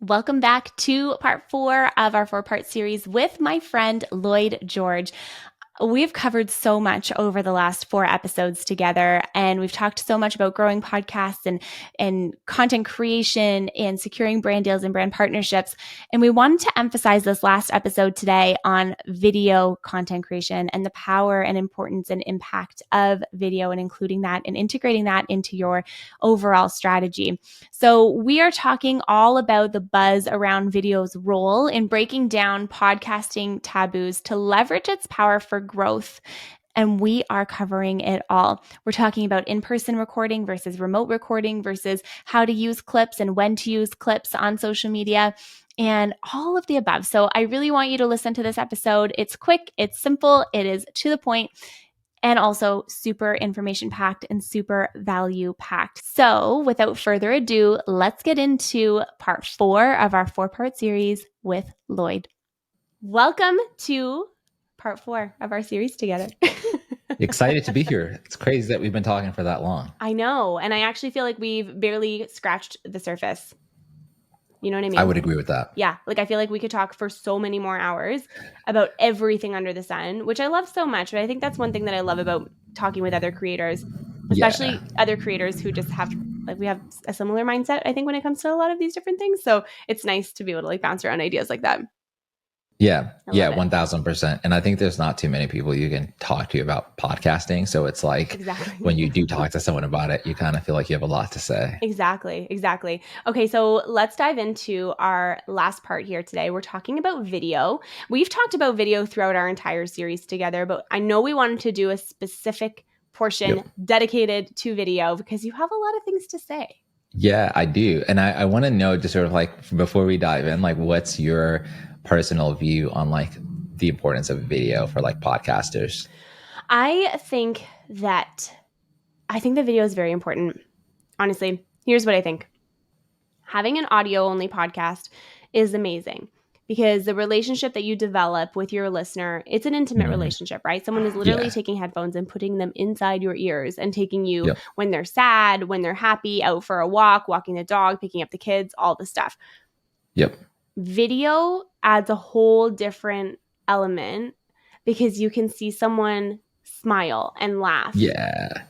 Welcome back to part 4 of our 4-part series with my friend Lloyd George. We've covered so much over the last 4 episodes together, and we've talked so much about growing podcasts and content creation and securing brand deals and brand partnerships. And we wanted to emphasize this last episode today on video content creation and the power and importance and impact of video and including that and integrating that into your overall strategy. So we are talking all about the buzz around video's role in breaking down podcasting taboos to leverage its power for growth. And we are covering it all. We're talking about in-person recording versus remote recording versus how to use clips and when to use clips on social media and all of the above. So I really want you to listen to this episode. It's quick, it's simple, it is to the point, and also super information packed and super value packed. So without further ado, let's get into part 4 of our 4-part series with Lloyd. Welcome to part 4 of our series together. Excited to be here. It's crazy that we've been talking for that long. I know. And I actually feel like we've barely scratched the surface. You know what I mean? I would agree with that. Yeah. Like I feel like we could talk for so many more hours about everything under the sun, which I love so much. But I think that's one thing that I love about talking with other creators, especially other creators who just have, like, we have a similar mindset, I think, when it comes to a lot of these different things. So it's nice to be able to like bounce around ideas like that. Yeah, 1000%. And I think there's not too many people you can talk to about podcasting. So it's like when you do talk to someone about it, you kind of feel like you have a lot to say. Exactly. Okay, so let's dive into our last part here today. We're talking about video. We've talked about video throughout our entire series together, but I know we wanted to do a specific portion dedicated to video because you have a lot of things to say. Yeah, I do. And I want to know, just sort of like before we dive in, like what's your personal view on like the importance of video for like podcasters? I think that video is very important. Honestly, here's what I think. Having an audio only podcast is amazing because the relationship that you develop with your listener, it's an intimate relationship, right? Someone is literally taking headphones and putting them inside your ears and taking you when they're sad, when they're happy, out for a walk, walking the dog, picking up the kids, all the stuff. Video adds a whole different element because you can see someone smile and laugh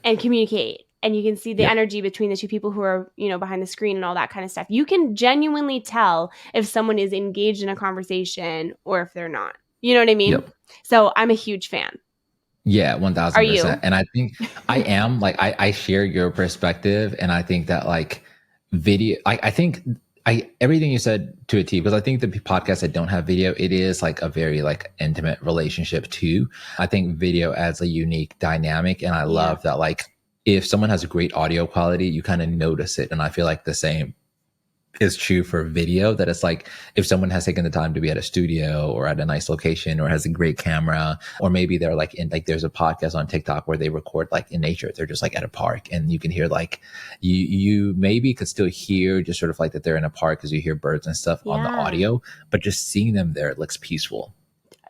and communicate. And you can see the energy between the two people who are, behind the screen and all that kind of stuff. You can genuinely tell if someone is engaged in a conversation or if they're not. You know what I mean? So I'm a huge fan. Yeah, 1000%. Are you? And I think I am, like, I share your perspective. And I think that like video, I think everything you said to a T, because I think the podcasts that don't have video, it is like a very like intimate relationship too. I think video adds a unique dynamic. And I love that, like, if someone has a great audio quality, you kind of notice it. And I feel like the same is true for video, that it's like if someone has taken the time to be at a studio or at a nice location or has a great camera, or maybe they're like in, like, there's a podcast on TikTok where they record like in nature. They're just like at a park and you can hear like you maybe could still hear just sort of like that they're in a park because you hear birds and stuff on the audio, but just seeing them there, it looks peaceful.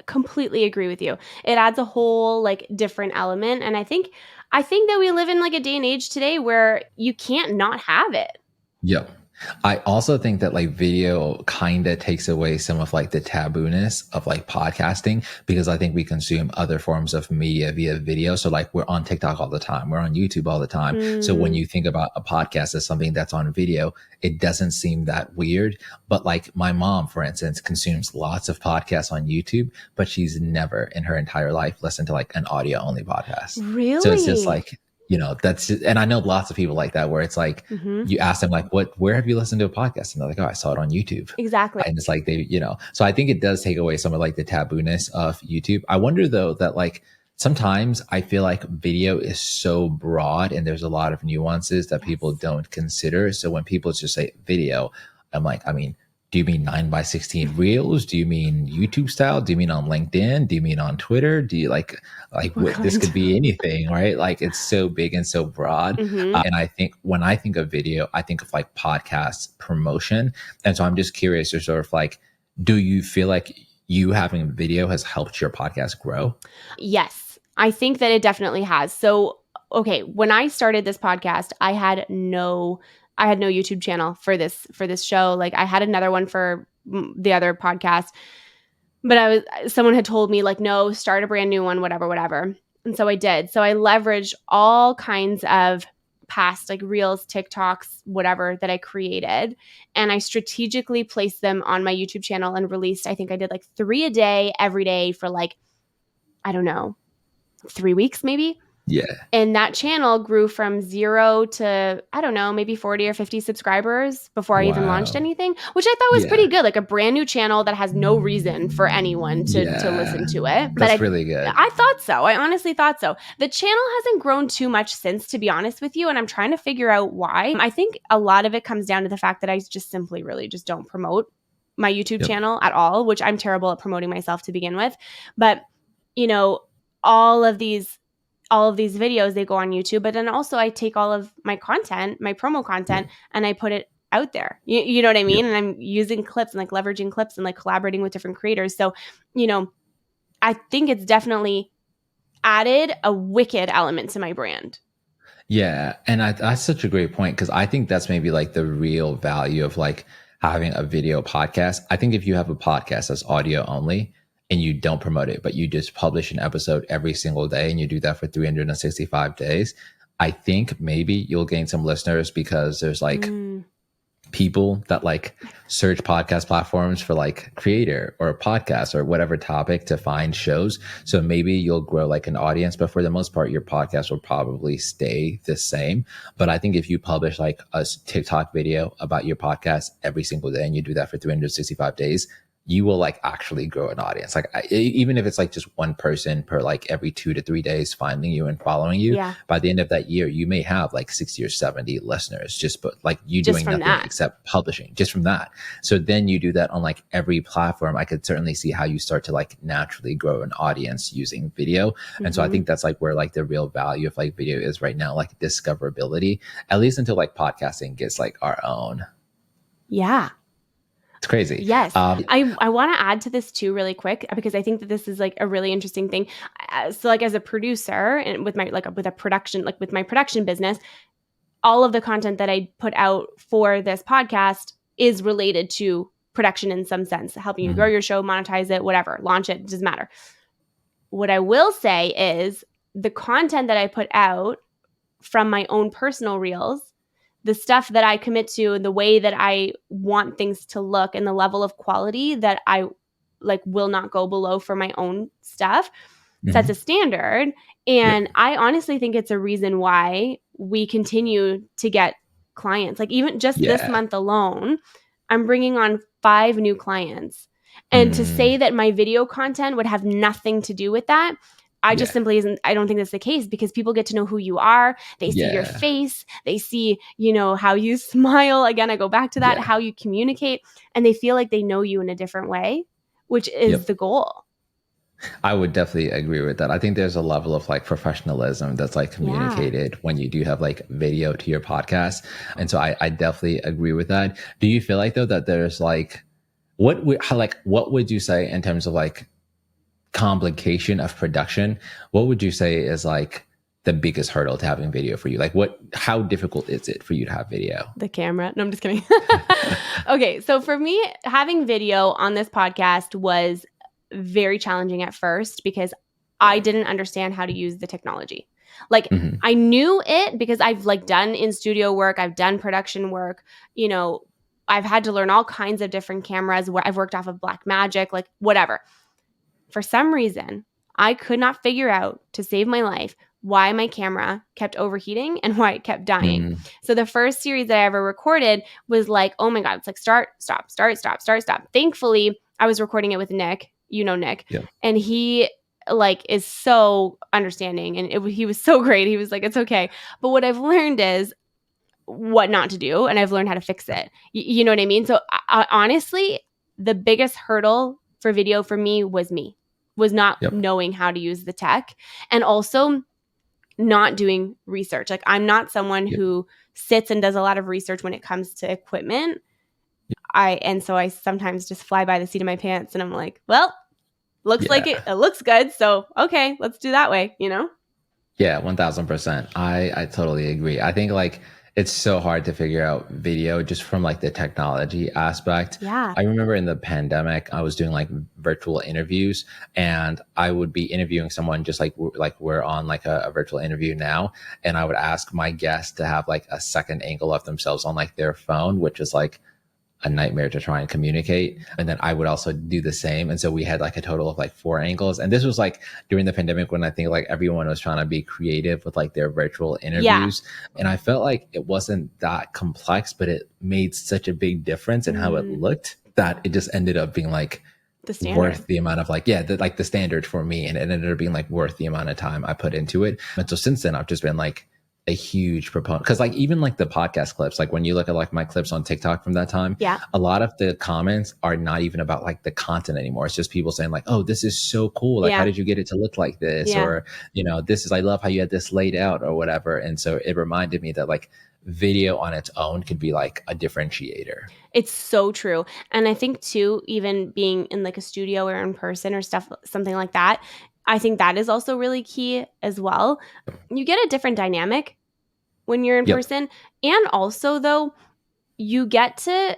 Completely agree with you. It adds a whole like different element. And I think that we live in like a day and age today where you can't not have it. Yep. I also think that like video kind of takes away some of like the tabooness of like podcasting, because I think we consume other forms of media via video. So like we're on TikTok all the time. We're on YouTube all the time. So when you think about a podcast as something that's on video, it doesn't seem that weird. But like my mom, for instance, consumes lots of podcasts on YouTube, but she's never in her entire life listened to like an audio only podcast. Really? So it's just like, that's just, and I know lots of people like that, where it's like, you ask them like, where have you listened to a podcast? And they're like, oh, I saw it on YouTube. Exactly. And it's like, so I think it does take away some of like the tabooness of YouTube. I wonder though that like, sometimes I feel like video is so broad and there's a lot of nuances that people don't consider. So when people just say video, I'm like, I mean, do you mean 9x16 reels? Do you mean YouTube style? Do you mean on LinkedIn? Do you mean on Twitter? Do you like this could be anything, right? Like it's so big and so broad. And I think when I think of video, I think of like podcast promotion. And so I'm just curious, to sort of like, do you feel like you having video has helped your podcast grow? Yes, I think that it definitely has. So, okay, when I started this podcast, I had no I had no YouTube channel for this show. Like I had another one for the other podcast, but someone had told me like, no, start a brand new one, whatever. And so I did. So I leveraged all kinds of past like reels, TikToks, whatever that I created. And I strategically placed them on my YouTube channel and released, I think I did like 3 a day every day for like, I don't know, 3 weeks maybe. Yeah. And that channel grew from 0 to, I don't know, maybe 40 or 50 subscribers before I even launched Wow. anything, which I thought was Yeah. pretty good. Like a brand new channel that has no reason for anyone to listen Yeah. to it. But That's really good. I thought so. I honestly thought so. The channel hasn't grown too much since, to be honest with you. And I'm trying to figure out why. I think a lot of it comes down to the fact that I just simply really just don't promote my YouTube Yep. channel at all, which I'm terrible at promoting myself to begin with. But, you know, all of these videos, they go on YouTube, but then also I take all of my content, my promo content, and I put it out there. You know what I mean? Yep. And I'm using clips and like leveraging clips and like collaborating with different creators. So, I think it's definitely added a wicked element to my brand. Yeah, and that's such a great point because I think that's maybe like the real value of like having a video podcast. I think if you have a podcast that's audio only and you don't promote it, but you just publish an episode every single day and you do that for 365 days, I think maybe you'll gain some listeners because there's like people that like search podcast platforms for like creator or a podcast or whatever topic to find shows. So maybe you'll grow like an audience, but for the most part, your podcast will probably stay the same. But I think if you publish like a TikTok video about your podcast every single day and you do that for 365 days, you will like actually grow an audience. Like even if it's like just one person per like every 2 to 3 days finding you and following you, Yeah. by the end of that year, you may have like 60 or 70 listeners just but like you Just doing from nothing that. except publishing just from that. So then you do that on like every platform. I could certainly see how you start to like naturally grow an audience using video. And so I think that's like where like the real value of like video is right now, like discoverability, at least until like podcasting gets like our own. Yeah. It's crazy. Yes. I want to add to this too really quick because I think that this is like a really interesting thing. So like as a producer and with my with my production business, all of the content that I put out for this podcast is related to production in some sense, helping you grow your show, monetize it, whatever, launch it, doesn't matter. What I will say is the content that I put out from my own personal reels, the stuff that I commit to, the way that I want things to look and the level of quality that I like will not go below for my own stuff sets a standard. And I honestly think it's a reason why we continue to get clients. Like even just this month alone, I'm bringing on 5 new clients. And to say that my video content would have nothing to do with that, I just simply isn't. I don't think that's the case because people get to know who you are. They see your face. They see, how you smile. Again, I go back to that, how you communicate, and they feel like they know you in a different way, which is the goal. I would definitely agree with that. I think there's a level of like professionalism that's like communicated when you do have like video to your podcast. And so I definitely agree with that. Do you feel like though that there's like, what would you say in terms of like complication of production? What would you say is like the biggest hurdle to having video for you? Like how difficult is it for you to have video? The camera. No, I'm just kidding. Okay. So for me, having video on this podcast was very challenging at first because I didn't understand how to use the technology. Like I knew it because I've like done in studio work. I've done production work, I've had to learn all kinds of different cameras where I've worked off of Blackmagic, like whatever. For some reason, I could not figure out to save my life why my camera kept overheating and why it kept dying. So the first series that I ever recorded was like, oh my God, it's like start, stop, start, stop, start, stop. Thankfully, I was recording it with Nick, Nick, and he like is so understanding and he was so great. He was like, it's okay. But what I've learned is what not to do and I've learned how to fix it. You know what I mean? So honestly, the biggest hurdle for video for me was not knowing how to use the tech and also not doing research. Like I'm not someone who sits and does a lot of research when it comes to equipment. So I sometimes just fly by the seat of my pants and I'm like, well, looks like it looks good. So, okay, let's do that way, Yeah, 1000%. I totally agree. I think like It's so hard to figure out video just from like the technology aspect. Yeah. I remember in the pandemic, I was doing like virtual interviews, and I would be interviewing someone just like we're on like a virtual interview now. And I would ask my guests to have like a second angle of themselves on like their phone, which is like a nightmare to try and communicate. And then I would also do the same. And so we had like a total of like 4 angles. And this was like during the pandemic when I think like everyone was trying to be creative with like their virtual Yeah. interviews. And I felt like it wasn't that complex, but it made such a big difference in how it looked that it just ended up being like The standard. worth the amount of like, yeah, like the standard for me. And it ended up being like worth the amount of time I put into it. And so since then, I've just been like, a huge proponent because like even like the podcast clips, like when you look at like my clips on TikTok from that time, Yeah. a lot of the comments are not even about like the content anymore. It's just people saying like, oh, this is so cool, like Yeah. how did you get it to look like this? Yeah. Or this is, I love how you had this laid out or whatever. And so it reminded me that like video on its own could be like a differentiator. It's so true. And I think too, even being in like a studio or in person or stuff, something like that, I think that is also really key as well. You get a different dynamic when you're in Yep. person. And also though, you get to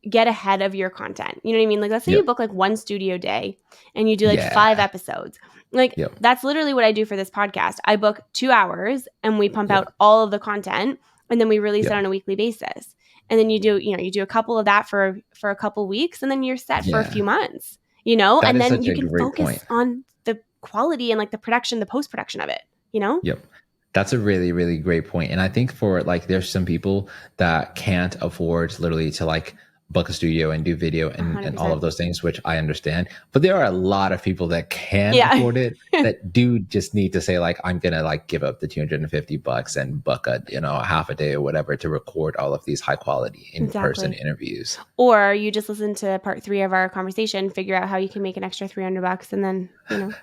get ahead of your content. You know what I mean? Like let's say you book like one studio day and you do like 5 episodes. Like that's literally what I do for this podcast. I book 2 hours and we pump out all of the content and then we release it on a weekly basis. And then you do a couple of that for a couple weeks and then you're set for a few months, That and is then such you a can great focus point. on the quality and like the production, the post-production of it, Yep. That's a really, really great point. And I think for like, there's some people that can't afford literally to like book a studio and do video and all of those things, which I understand. But there are a lot of people that can afford it that do just need to say like, I'm going to like give up the $250 and book a half a day or whatever to record all of these high quality in-person interviews. Or you just listen to part 3 of our conversation, figure out how you can make an extra $300 and then,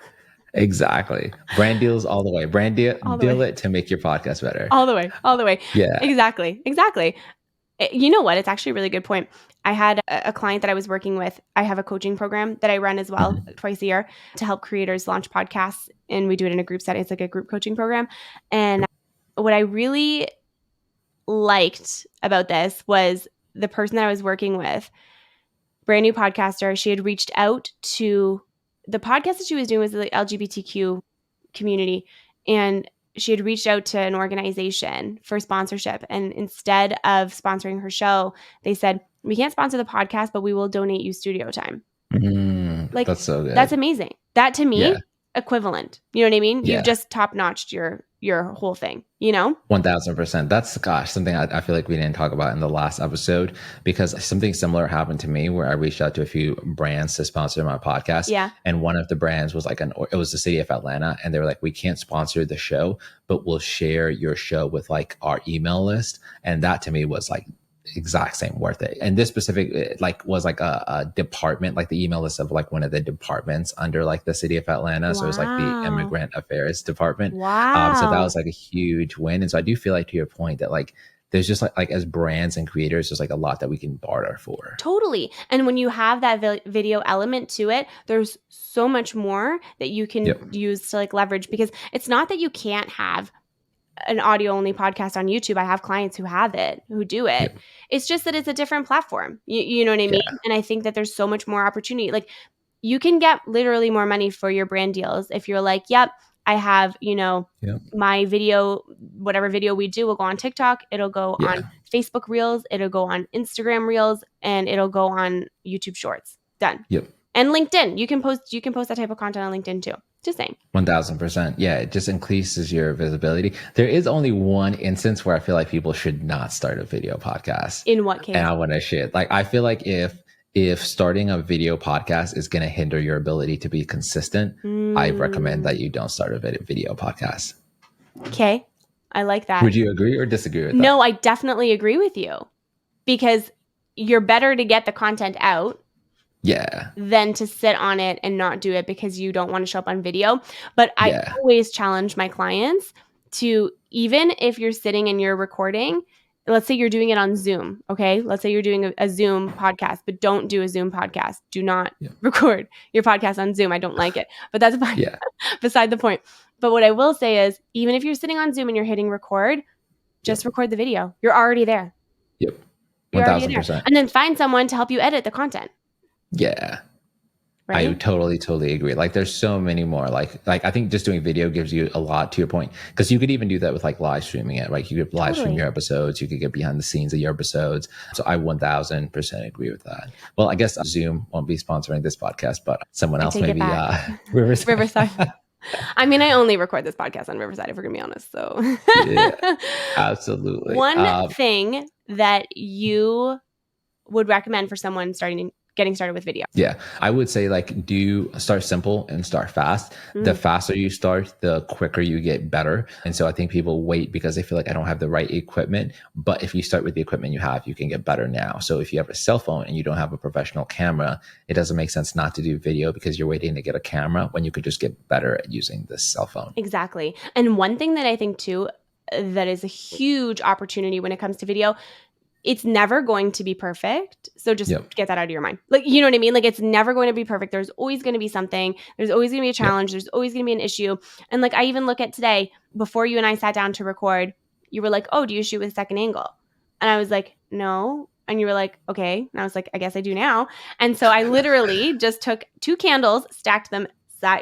Exactly. Brand deals all the way. Brand deal it to make your podcast better. All the way. Yeah. Exactly. You know what? It's actually a really good point. I had a client that I was working with. I have a coaching program that I run as well twice a year to help creators launch podcasts. And we do it in a group setting. It's like a group coaching program. And what I really liked about this was the person that I was working with, brand new podcaster. She had reached out to the podcast that she was doing was the LGBTQ community. And she had reached out to an organization for sponsorship. And instead of sponsoring her show, they said, we can't sponsor the podcast, but we will donate you studio time. Like, that's so good. That's amazing. That to me, equivalent. You know what I mean? Yeah. You've just top-notched your whole thing, 1000%. That's something I feel like we didn't talk about in the last episode, because something similar happened to me where I reached out to a few brands to sponsor my podcast. Yeah. And one of the brands was like it was the city of Atlanta, and they were like, we can't sponsor the show, but we'll share your show with like our email list. And that to me was like exact same worth it. And this specific like was like a department, like the email list of like one of the departments under like the city of Atlanta. Wow. So it was like the immigrant affairs department. Wow. So that was like a huge win. And so I do feel like, to your point, that like there's just like as brands and creators, there's like a lot that we can barter for. Totally. And when you have that video element to it, there's so much more that you can use to like leverage, because it's not that you can't have an audio only podcast on YouTube. I have clients who have it, who do it. It's just that it's a different platform. You know what I mean? And I think that there's so much more opportunity. Like you can get literally more money for your brand deals if you're like, yep, I have, my video, whatever video we do will go on TikTok. It'll go on Facebook Reels. It'll go on Instagram Reels, and it'll go on YouTube Shorts. Done. Yep. And LinkedIn. You can post that type of content on LinkedIn too. Just saying. 1000%. Yeah, it just increases your visibility. There is only one instance where I feel like people should not start a video podcast. In what case? And I want to share. Like, I feel like if starting a video podcast is going to hinder your ability to be consistent, I recommend that you don't start a video podcast. Okay. I like that. Would you agree or disagree with that? No, I definitely agree with you, because you're better to get the content out than to sit on it and not do it because you don't want to show up on video. But I always challenge my clients to, even if you're sitting and you're recording, let's say you're doing it on Zoom, okay? Let's say you're doing a Zoom podcast, but don't do a Zoom podcast. Do not record your podcast on Zoom. I don't like it, but that's beside the point. But what I will say is, even if you're sitting on Zoom and you're hitting record, just record the video. You're already there. Yep. You're already there. 1000%. And then find someone to help you edit the content. Yeah. Right? I totally agree. Like there's so many more. Like I think just doing video gives you a lot, to your point, because you could even do that with like live streaming it, right? You could live stream your episodes. You could get behind the scenes of your episodes. So I 1000% agree with that. Well, I guess Zoom won't be sponsoring this podcast, but someone else maybe. Riverside. Riverside. I mean, I only record this podcast on Riverside, if we're gonna be honest. So yeah, absolutely. One thing that you would recommend for someone getting started with video? Yeah, I would say like do start simple and start fast. The faster you start, the quicker you get better. And so I think people wait because they feel like I don't have the right equipment. But if you start with the equipment you have, you can get better now. So if you have a cell phone and you don't have a professional camera, it doesn't make sense not to do video because you're waiting to get a camera when you could just get better at using this cell phone. Exactly. And one thing that I think too, that is a huge opportunity when it comes to video, it's never going to be perfect. So just get that out of your mind. Like, you know what I mean? Like it's never going to be perfect. There's always going to be something. There's always going to be a challenge. There's always going to be an issue. And like, I even look at today, before you and I sat down to record, you were like, oh, do you shoot with second angle? And I was like, no. And you were like, okay. And I was like, I guess I do now. And so I literally just took 2 candles, stacked them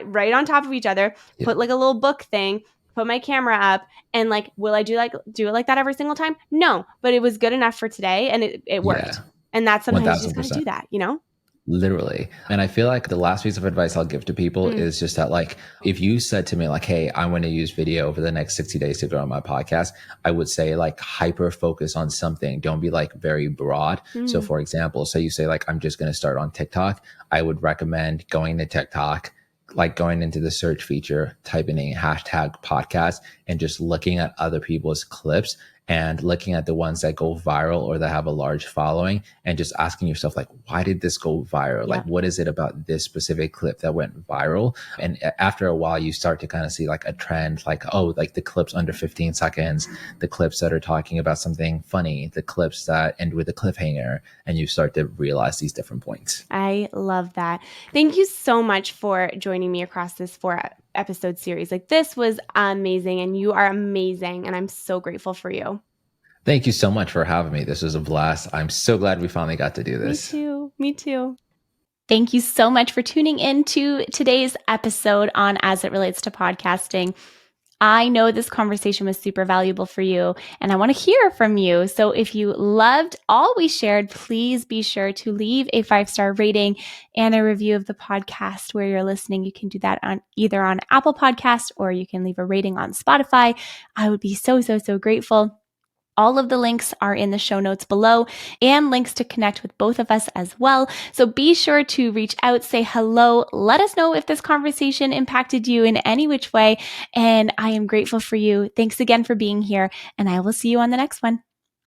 right on top of each other, put like a little book thing, put my camera up, and like, will I do it like that every single time? No, but it was good enough for today, and it worked. Yeah. And that's sometimes 1000%. You just got to do that, you know? Literally. And I feel like the last piece of advice I'll give to people is just that, like, if you said to me like, hey, I want to use video over the next 60 days to grow my podcast, I would say like hyper focus on something. Don't be like very broad. So for example, say you say like, I'm just going to start on TikTok. I would recommend going to TikTok, like going into the search feature, typing in hashtag podcast and just looking at other people's clips and looking at the ones that go viral or that have a large following and just asking yourself, like, why did this go viral? Like, what is it about this specific clip that went viral? And after a while, you start to kind of see like a trend, like, oh, like the clips under 15 seconds, the clips that are talking about something funny, the clips that end with a cliffhanger, and you start to realize these different points. I love that. Thank you so much for joining me across this 4-episode series. Like this was amazing, and you are amazing, and I'm so grateful for you. Thank you so much for having me. This was a blast. I'm so glad we finally got to do this. Me too. Thank you so much for tuning in to today's episode on As It Relates to Podcasting. I know this conversation was super valuable for you, and I want to hear from you. So if you loved all we shared, please be sure to leave a 5-star rating and a review of the podcast where you're listening. You can do that on either on Apple Podcast, or you can leave a rating on Spotify. I would be so grateful. All of the links are in the show notes below, and links to connect with both of us as well. So be sure to reach out, say hello, let us know if this conversation impacted you in any which way. And I am grateful for you. Thanks again for being here, and I will see you on the next one.